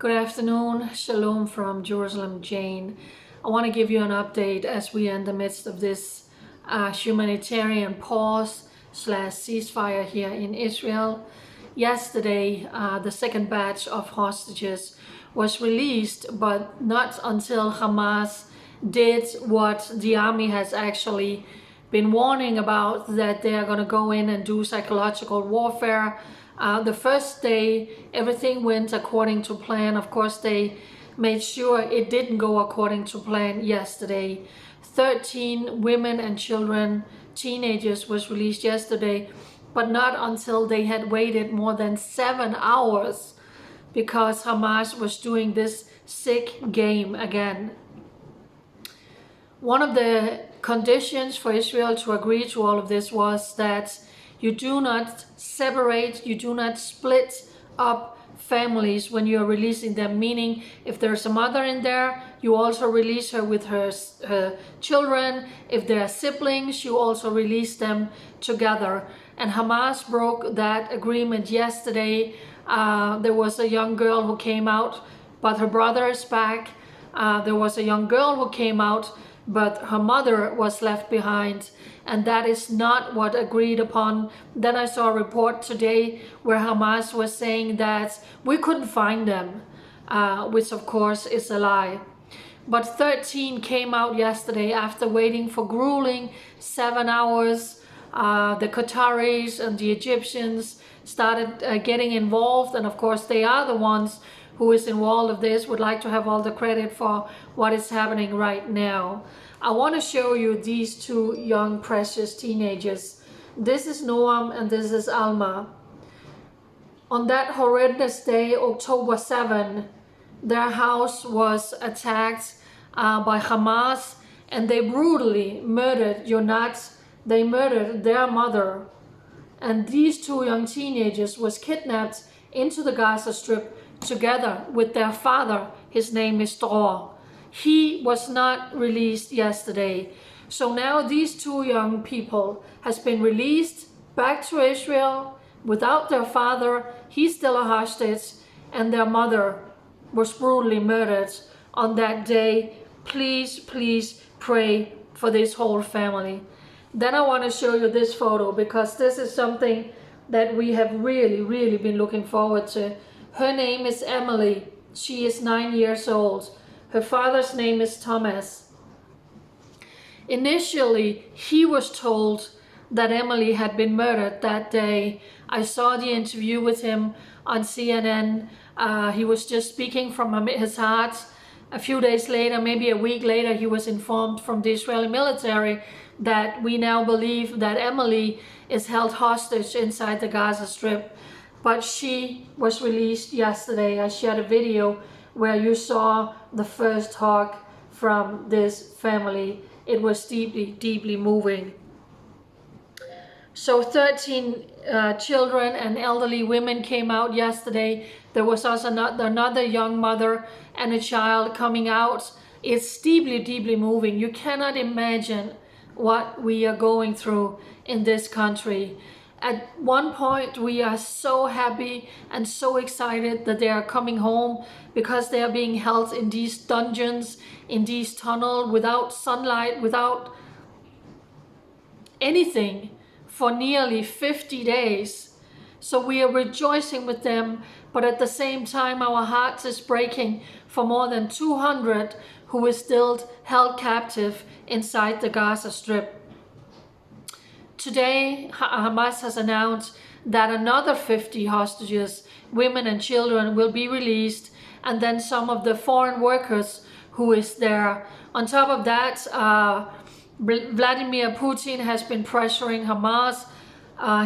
Good afternoon, Shalom from Jerusalem, Jane. I want to give you an update as we are in the midst of this humanitarian pause / ceasefire here in Israel. Yesterday, the second batch of hostages was released, but not until Hamas did what the army has actually been warning about, that they are going to go in and do psychological warfare. The first day, everything went according to plan. Of course, they made sure it didn't go according to plan yesterday. 13 women and children, teenagers, was released yesterday, but not until they had waited more than 7 hours because Hamas was doing this sick game again. One of the conditions for Israel to agree to all of this was that you do not separate, you do not split up families when you are releasing them. Meaning, if there's a mother in there, you also release her with her children. If there are siblings, you also release them together. And Hamas broke that agreement yesterday. There was a young girl who came out, but her brother is back. There was a young girl who came out, but her mother was left behind, and that is not what agreed upon. Then I saw a report today where Hamas was saying that we couldn't find them, which of course is a lie. But 13 came out yesterday after waiting for grueling 7 hours. The Qataris and the Egyptians started getting involved, and of course they are the ones who is involved of this, would like to have all the credit for what is happening right now. I want to show you these two young precious teenagers. This is Noam and this is Alma. On that horrendous day, October 7, their house was attacked by Hamas, and they brutally murdered Yonat. They murdered their mother, and these two young teenagers was kidnapped into the Gaza Strip together with their father. His name is Dror. He was not released yesterday. So now these two young people has been released back to Israel without their father. He's still a hostage, and their mother was brutally murdered on that day. Please, please pray for this whole family. Then I want to show you this photo, because this is something that we have really been looking forward to. Her name is Emily. She is 9 years old. Her father's name is Thomas. Initially, he was told that Emily had been murdered that day. I saw the interview with him on CNN. He was just speaking from his heart. A few days later, maybe a week later, he was informed from the Israeli military that we now believe that Emily is held hostage inside the Gaza Strip. But she was released yesterday. I shared a video where you saw the first hug from this family. It was deeply moving. So 13 children and elderly women came out yesterday. There was also another young mother and a child coming out. It's deeply moving. You cannot imagine what we are going through in this country. At one point, we are so happy and so excited that they are coming home, because they are being held in these dungeons, in these tunnels, without sunlight, without anything, for nearly 50 days. So we are rejoicing with them, but at the same time, our hearts is breaking for more than 200 who is still held captive inside the Gaza Strip. Today, Hamas has announced that another 50 hostages, women and children, will be released, and then some of the foreign workers who is there. On top of that, Vladimir Putin has been pressuring Hamas.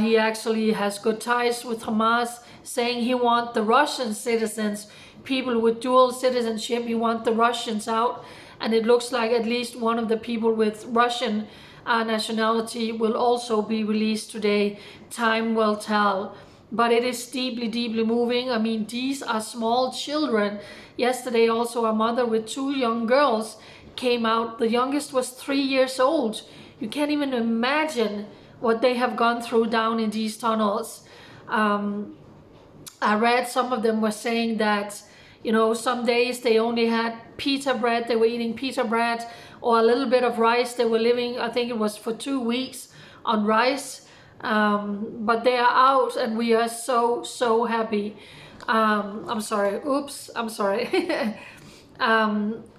He actually has good ties with Hamas, saying he wants the Russian citizens, people with dual citizenship, he wants the Russians out. And it looks like at least one of the people with Russian nationality will also be released today. Time will tell. But it is deeply moving. I mean, these are small children. Yesterday also a mother with two young girls came out. The youngest was 3 years old. You can't even imagine what they have gone through down in these tunnels. I read some of them were saying that You know, some days they only had pita bread, they were eating pita bread or a little bit of rice. They were living, I think it was for 2 weeks on rice. But they are out and we are so, so happy. I'm sorry, oops, I'm sorry.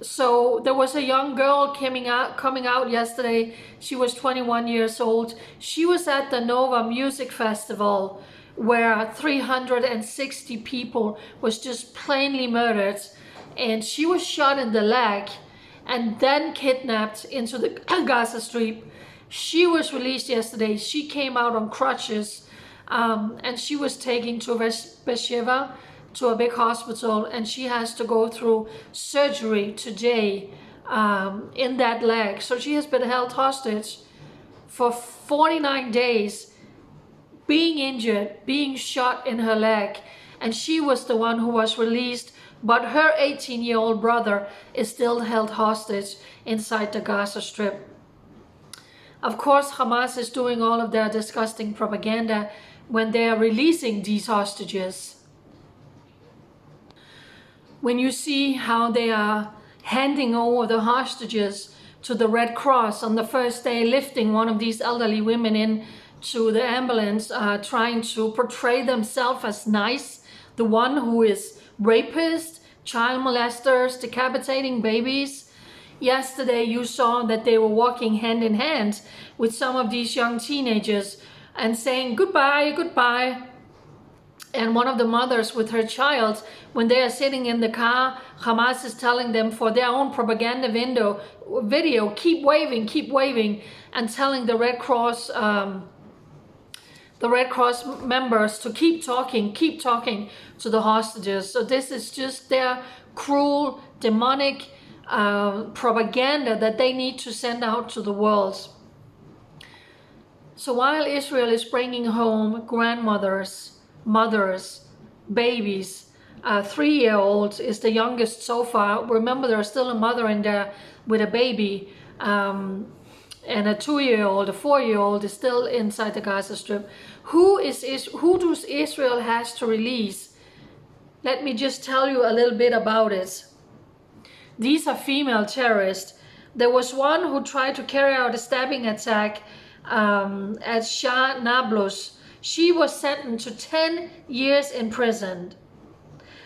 So there was a young girl coming out yesterday. She was 21 years old. She was at the Nova Music Festival where 360 people was just plainly murdered, and she was shot in the leg and then kidnapped into the Gaza Strip. She was released yesterday. She came out on crutches, and she was taken to Beersheba, to a big hospital, and she has to go through surgery today in that leg. So she has been held hostage for 49 days, being injured, being shot in her leg, and she was the one who was released, but her 18-year-old brother is still held hostage inside the Gaza Strip. Of course, Hamas is doing all of their disgusting propaganda when they are releasing these hostages. When you see how they are handing over the hostages to the Red Cross on the first day, lifting one of these elderly women in to the ambulance, trying to portray themselves as nice, the one who is rapist, child molesters, decapitating babies. Yesterday you saw that they were walking hand in hand with some of these young teenagers and saying goodbye, goodbye. And one of the mothers with her child, when they are sitting in the car, Hamas is telling them for their own propaganda video, keep waving, and telling the Red Cross members to keep talking to the hostages. So this is just their cruel, demonic propaganda that they need to send out to the world. So while Israel is bringing home grandmothers, mothers, babies, 3-year-old is the youngest so far. Remember, there's still a mother in there with a baby, and a 2-year-old, a 4-year-old is still inside the Gaza Strip. Who does Israel has to release? Let me just tell you a little bit about it. These are female terrorists. There was one who tried to carry out a stabbing attack at Shah Nablus. She was sentenced to 10 years in prison.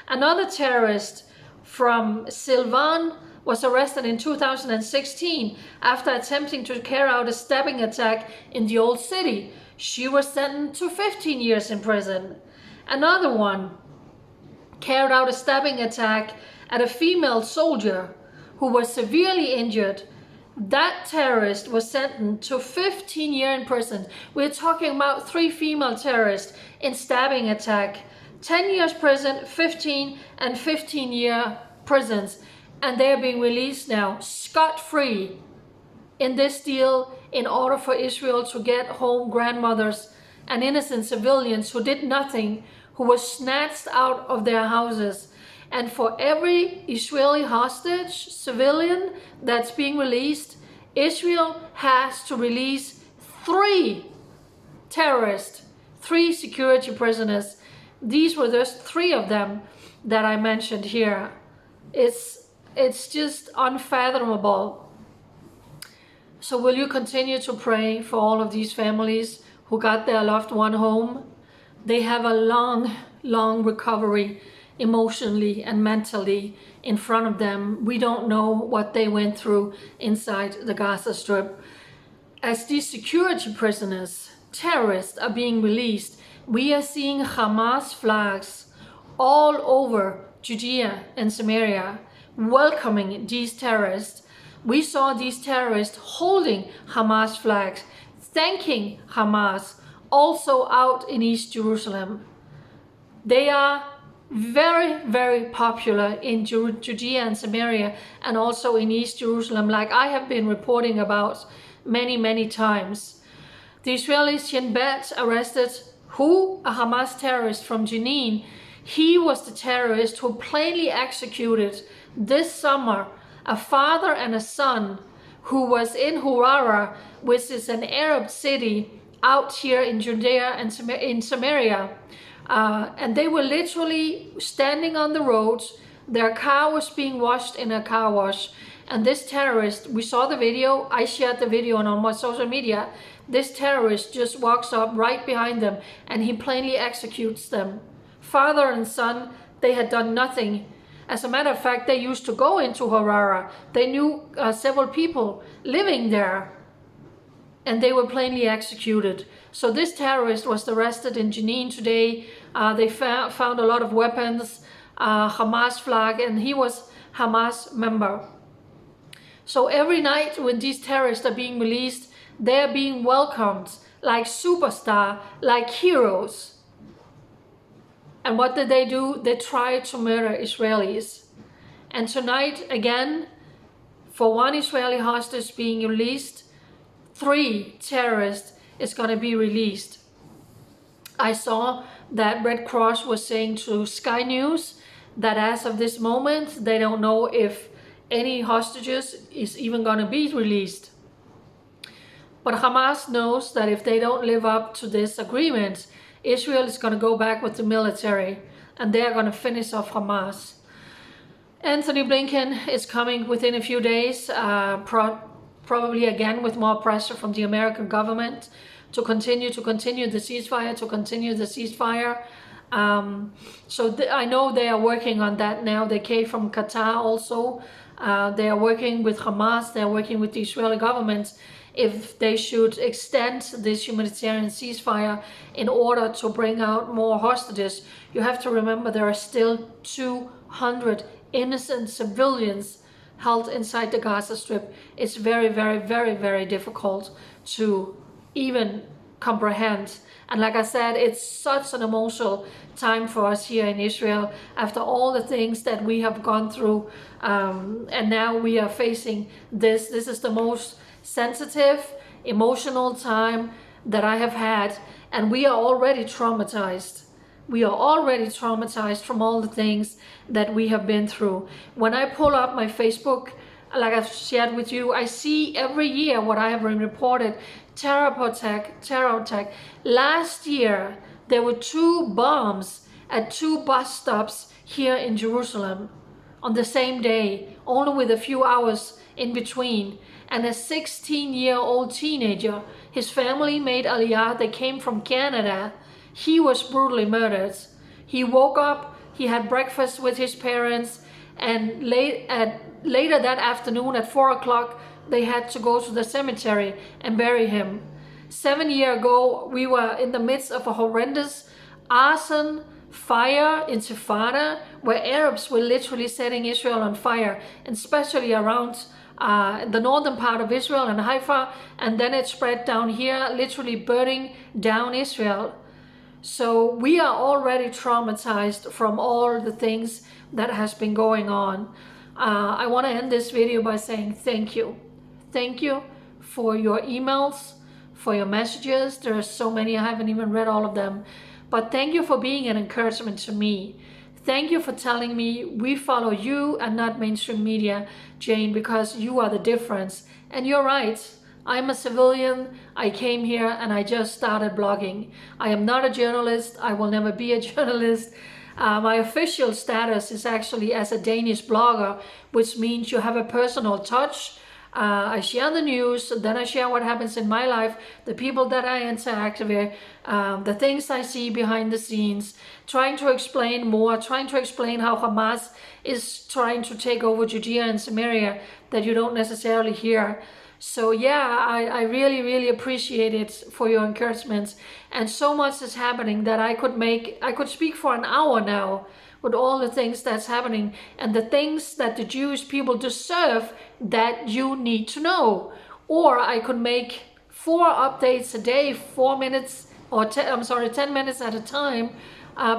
Another terrorist from Sylvan was arrested in 2016 after attempting to carry out a stabbing attack in the old city. She was sentenced to 15 years in prison. Another one carried out a stabbing attack at a female soldier who was severely injured. That terrorist was sentenced to 15 years in prison. We're talking about 3 female terrorists in stabbing attack. 10 years prison, 15 and 15-year prisons. And they're being released now, scot-free, in this deal in order for Israel to get home grandmothers and innocent civilians who did nothing, who were snatched out of their houses. And for every Israeli hostage, civilian that's being released, Israel has to release 3 terrorists, 3 security prisoners. These were just 3 of them that I mentioned here. It's just unfathomable. So will you continue to pray for all of these families who got their loved one home? They have a long, long recovery emotionally and mentally in front of them. We don't know what they went through inside the Gaza Strip. As these security prisoners, terrorists, are being released, we are seeing Hamas flags all over Judea and Samaria welcoming these terrorists. We saw these terrorists holding Hamas flags, thanking Hamas, also out in East Jerusalem. They are very, very popular in Judea and Samaria and also in East Jerusalem, like I have been reporting about many, many times. The Israelis Shin Bet arrested a Hamas terrorist from Jenin. He was the terrorist who plainly executed this summer a father and a son who was in Hurara, which is an Arab city out here in Judea and in Samaria. And they were literally standing on the roads. Their car was being washed in a car wash. And this terrorist, we saw the video, I shared the video on my social media. This terrorist just walks up right behind them and he plainly executes them. Father and son, they had done nothing. As a matter of fact, they used to go into Harara. They knew several people living there, and they were plainly executed. So this terrorist was arrested in Jenin today. They found a lot of weapons, Hamas flag, and he was Hamas member. So every night when these terrorists are being released, they're being welcomed like superstar, like heroes. And what did they do? They tried to murder Israelis. And tonight, again, for one Israeli hostage being released, 3 terrorists is going to be released. I saw that Red Cross was saying to Sky News that as of this moment, they don't know if any hostages is even going to be released. But Hamas knows that if they don't live up to this agreement, Israel is going to go back with the military and they are going to finish off Hamas. Anthony Blinken is coming within a few days, probably again with more pressure from the American government to continue the ceasefire, I know they are working on that now. They came from Qatar also. They are working with Hamas, they are working with the Israeli government if they should extend this humanitarian ceasefire in order to bring out more hostages. You have to remember there are still 200 innocent civilians held inside the Gaza Strip. It's very, very, very, very difficult to even comprehend. And like I said, it's such an emotional time for us here in Israel after all the things that we have gone through, and now we are facing this. This is the most sensitive, emotional time that I have had, and we are already traumatized. We are already traumatized from all the things that we have been through. When I pull up my Facebook, like I've shared with you, I see every year what I have been reported. Terror attack. Last year, there were 2 bombs at 2 bus stops here in Jerusalem on the same day, only with a few hours in between. And a 16-year-old teenager, his family made Aliyah, they came from Canada. He was brutally murdered. He woke up, he had breakfast with his parents, and later that afternoon at 4 o'clock, they had to go to the cemetery and bury him. 7 years ago, we were in the midst of a horrendous arson, fire, intifada, where Arabs were literally setting Israel on fire, and especially around the northern part of Israel and Haifa, and then it spread down here, literally burning down Israel. So we are already traumatized from all the things that has been going on. I want to end this video by saying thank you. Thank you for your emails, for your messages. There are so many, I haven't even read all of them. But thank you for being an encouragement to me. Thank you for telling me we follow you and not mainstream media, Jane, because you are the difference. And you're right. I'm a civilian. I came here and I just started blogging. I am not a journalist. I will never be a journalist. My official status is actually as a Danish blogger, which means you have a personal touch. I share the news, then I share what happens in my life, the people that I interact with, the things I see behind the scenes, trying to explain more, trying to explain how Hamas is trying to take over Judea and Samaria that you don't necessarily hear. So yeah, I really, really appreciate it for your encouragements. And so much is happening that I could speak for an hour now with all the things that's happening and the things that the Jewish people deserve that you need to know. Or I could make 4 updates a day, 4 minutes, or 10 minutes at a time,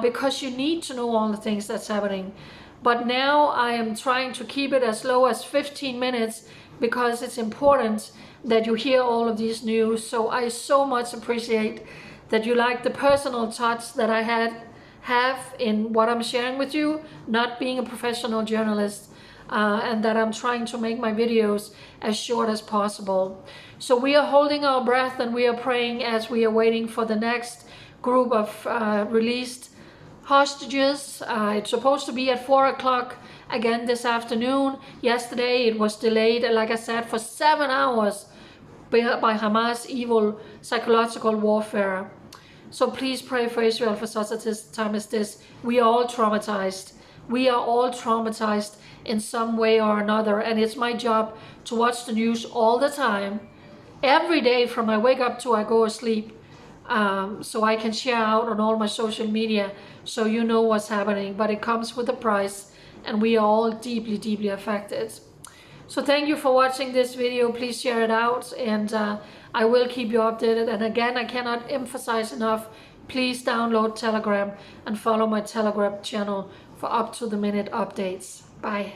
because you need to know all the things that's happening. But now I am trying to keep it as low as 15 minutes because it's important that you hear all of these news. So I so much appreciate that you like the personal touch that I have in what I'm sharing with you, not being a professional journalist, and that I'm trying to make my videos as short as possible. So we are holding our breath and we are praying as we are waiting for the next group of released hostages. It's supposed to be at 4 o'clock again this afternoon. Yesterday it was delayed, like I said, for 7 hours by Hamas' evil psychological warfare. So please pray for Israel for such a time as this. We are all traumatized. We are all traumatized in some way or another, and it's my job to watch the news all the time, every day from I wake up to I go to sleep, so I can share out on all my social media so you know what's happening. But it comes with a price, and we are all deeply, deeply affected. So thank you for watching this video. Please share it out, and I will keep you updated. And again, I cannot emphasize enough, please download Telegram and follow my Telegram channel for up to the minute updates. Bye.